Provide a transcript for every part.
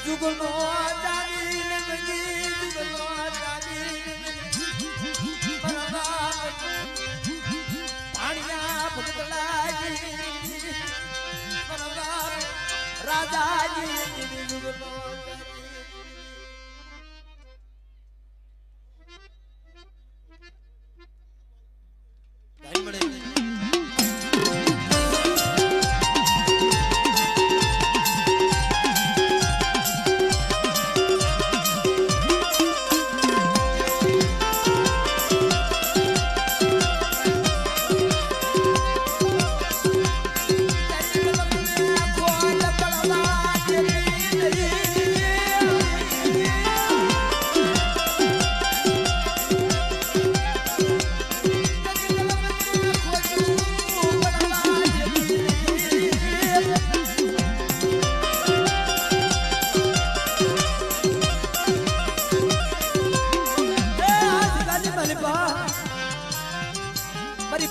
જુગનો દાદી નગરી જુગનો દાદી પાણિયા ભગતલાજી રાજાજી જુગનો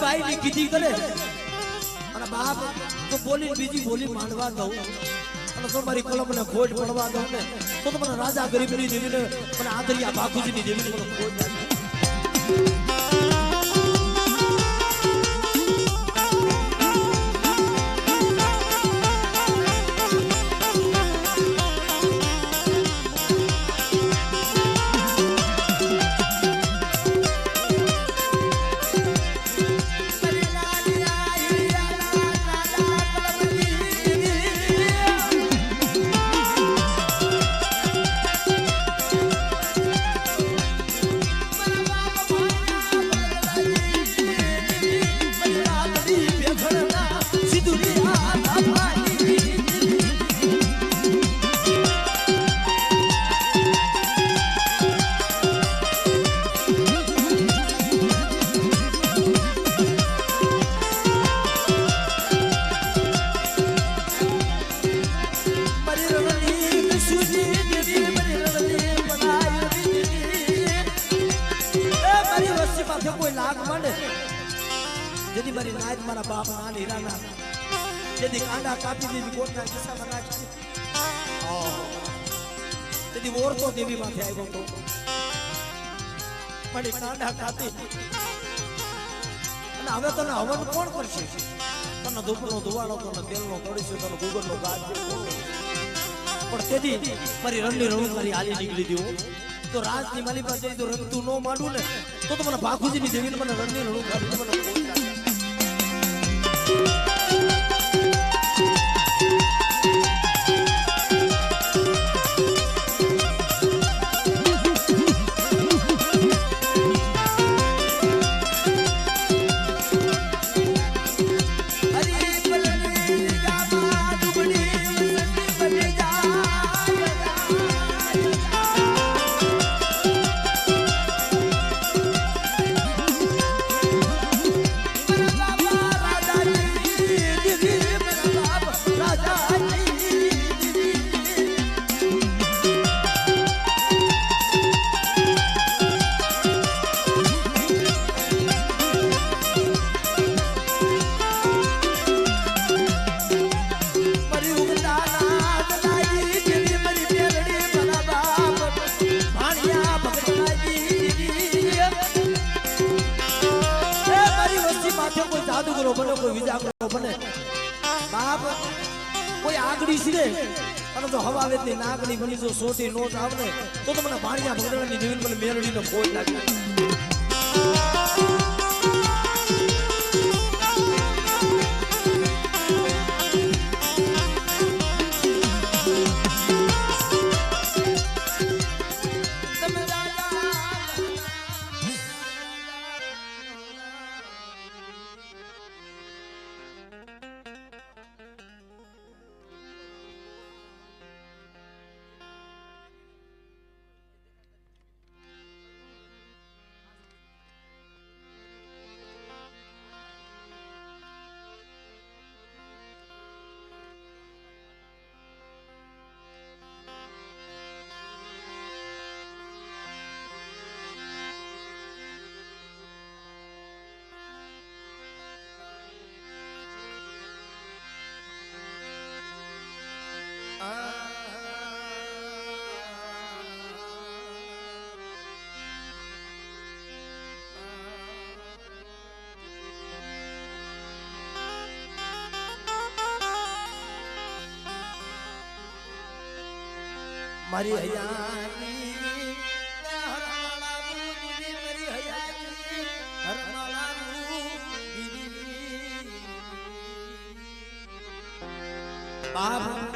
भाई ने कीधी करे અને બાપ તો બોલી બીજી બોલી માંડવા દઉં અને તમારી કલમ ને ખોટ પડવા દઉં ને તો મને રાજા ગરીબની દેવીને મને આદરિયા બાકુજીની દેવીને મને ખોટ લાગે જેથી મારી નાયત મારા બાપ ના હીરાના જેથી કાંડા કાપી દીધી કોટના કિસ્સામાં નાખી જેથી ઓરતો દેવી માથે આવ્યો તો મારી કાંડા કાપી અને હવે તને હવન કોણ કરશે તને ધૂપનો ધુવાડો તને તેલનો તળીશું તને ગુગળનો ગાજ પણ તેથી મારી રણની રણુકારી હાલી નીકળી દીધું તો રાજની માલી પાસે તો રંગતું ન માંડું ને તો મને ભાખુજીની દેવીને મને રણની રણુકારી મને બને કોઈ વિજાગરો બને બાપ કોઈ આગડી છે અને જો હવા વેતની નાગની બની જો સોટી નોટ આવને તો મને ભાણિયા ભગડાની દેવીને મને મેલડીનો ખોટ લાગે મારી હૈયાની હરમાળાનું દીદી મારી હૈયાની હરમાળાનું દીદી બાપ